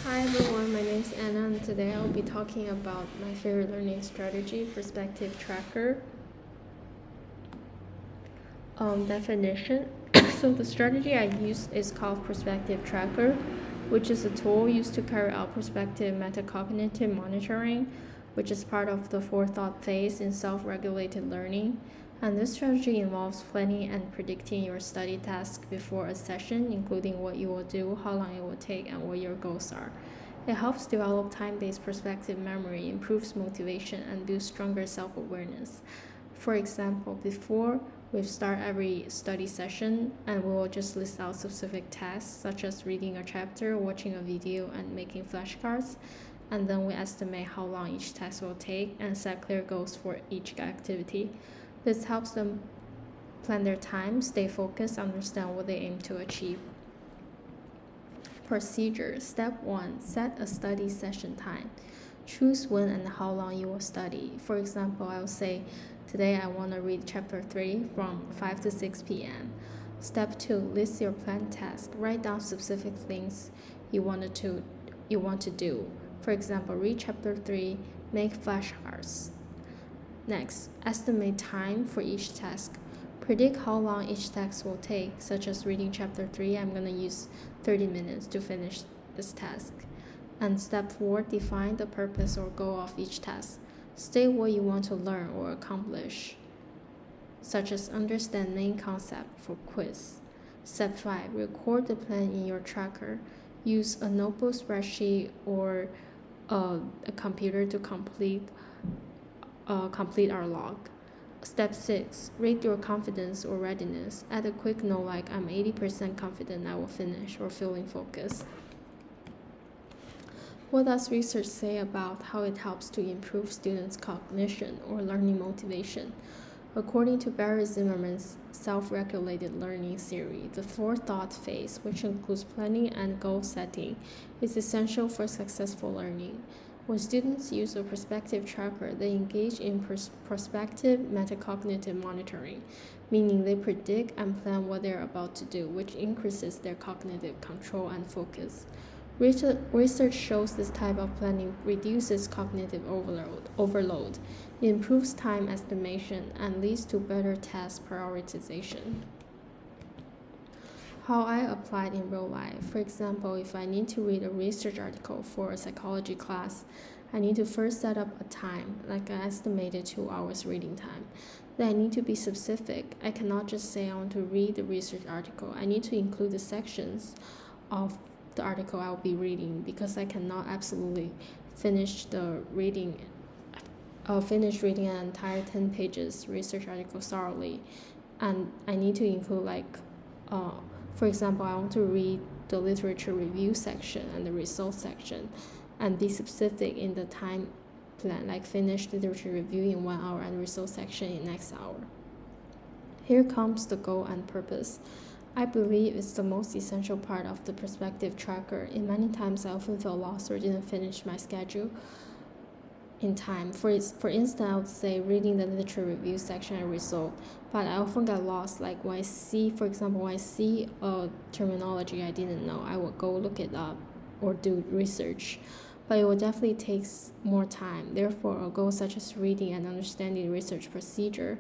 Hi everyone, my name is Anna and today I'll be talking about my favorite learning strategy, perspective tracker. Definition. So the strategy I use is called perspective tracker, which is a tool used to carry out perspective metacognitive monitoring, which is part of the forethought phase in self-regulated learning. And this strategy involves planning and predicting your study task before a session, including what you will do, how long it will take, and what your goals are. It helps develop time-based perspective memory, improves motivation, and builds stronger self-awareness. For example, before we start every study session, and we will just list out specific tasks such as reading a chapter, watching a video, and making flashcards. And then we estimate how long each task will take and set clear goals for each activity. This helps them plan their time, stay focused, understand what they aim to achieve. Procedure. Step 1. Set a study session time. Choose when and how long you will study. For example, I will say, today I want to read chapter 3 from 5 to 6 p.m. Step 2. List your planned task. Write down specific things you want to do. For example, read chapter 3, make flashcards. Next, estimate time for each task. Predict how long each task will take, such as reading chapter 3, I'm going to use 30 minutes to finish this task. And step 4, define the purpose or goal of each task. State what you want to learn or accomplish, such as understand main concept for quiz. Step 5, record the plan in your tracker. Use a notebook, spreadsheet, or a computer to complete our log. Step 6, rate your confidence or readiness. Add a quick note like I'm 80% confident I will finish or feeling focused. What does research say about how it helps to improve students' cognition or learning motivation? According to Barry Zimmerman's self-regulated learning theory, the forethought phase, which includes planning and goal setting, is essential for successful learning. When students use a perspective tracker, they engage in prospective metacognitive monitoring, meaning they predict and plan what they're about to do, which increases their cognitive control and focus. Research shows this type of planning reduces cognitive overload, improves time estimation, and leads to better task prioritization. How I apply it in real life. For example, if I need to read a research article for a psychology class, I need to first set up a time, like an estimated 2 hours reading time. Then I need to be specific. I cannot just say I want to read the research article. I need to include the sections of the article I'll be reading because I cannot absolutely finish reading an entire 10 pages research article thoroughly. And I need to include for example, I want to read the literature review section and the results section and be specific in the time plan, like finish literature review in 1 hour and results section in next hour. Here comes the goal and purpose. I believe it's the most essential part of the perspective tracker. In many times I often feel lost or didn't finish my schedule in time. For instance, I would say reading the literature review section and result, but I often get lost. Like when I see a terminology I didn't know, I will go look it up or do research, but it will definitely take more time. Therefore, a goal such as reading and understanding research procedure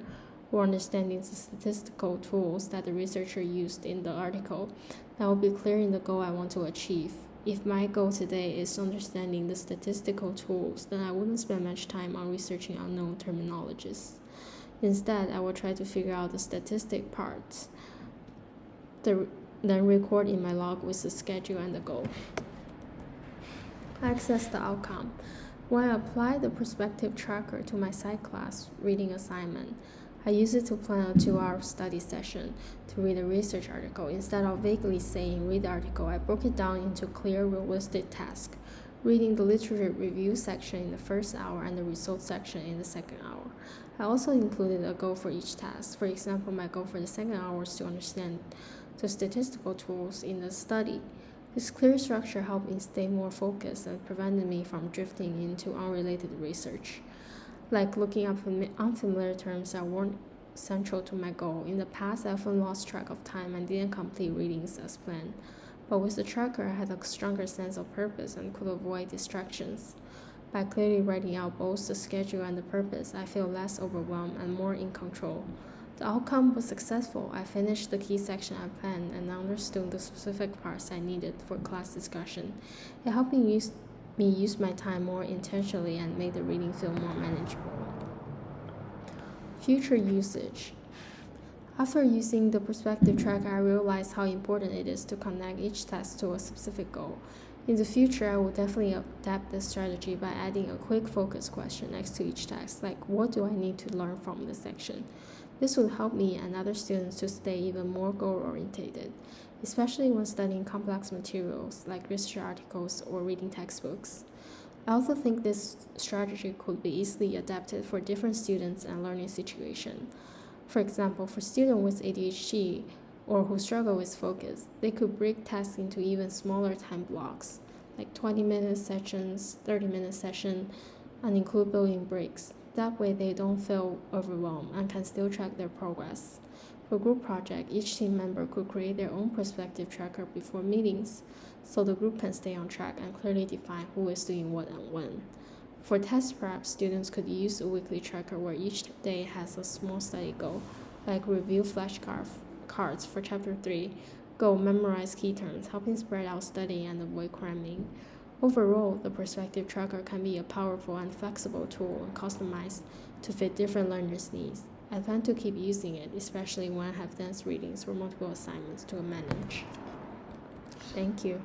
or understanding the statistical tools that the researcher used in the article, that will be clear in the goal I want to achieve. If my goal today is understanding the statistical tools, then I wouldn't spend much time on researching unknown terminologies. Instead, I will try to figure out the statistic parts, then record in my log with the schedule and the goal. Access the outcome. When I apply the perspective tracker to my psych class reading assignment, I use it to plan a 2-hour study session to read a research article. Instead of vaguely saying read the article, I broke it down into clear, realistic tasks, reading the literature review section in the first hour and the results section in the second hour. I also included a goal for each task. For example, my goal for the second hour was to understand the statistical tools in the study. This clear structure helped me stay more focused and prevented me from drifting into unrelated research, like looking up unfamiliar terms that weren't central to my goal. In the past, I often lost track of time and didn't complete readings as planned. But with the tracker, I had a stronger sense of purpose and could avoid distractions. By clearly writing out both the schedule and the purpose, I feel less overwhelmed and more in control. The outcome was successful. I finished the key section I planned and understood the specific parts I needed for class discussion. It helped me use my time more intentionally and made the reading feel more manageable. Future usage. After using the perspective tracker, I realized how important it is to connect each task to a specific goal. In the future, I will definitely adapt this strategy by adding a quick focus question next to each task, like what do I need to learn from this section? This will help me and other students to stay even more goal-oriented, especially when studying complex materials like research articles or reading textbooks. I also think this strategy could be easily adapted for different students and learning situations. For example, for students with ADHD or who struggle with focus, they could break tasks into even smaller time blocks, like 20-minute sessions, 30-minute sessions, and include building breaks. That way they don't feel overwhelmed and can still track their progress. For group project, each team member could create their own perspective tracker before meetings, so the group can stay on track and clearly define who is doing what and when. For test prep, students could use a weekly tracker where each day has a small study goal, like review flashcards for Chapter 3, go memorize key terms, helping spread out study and avoid cramming. Overall, the perspective tracker can be a powerful and flexible tool and customized to fit different learners' needs. I plan to keep using it, especially when I have dense readings or multiple assignments to manage. Thank you.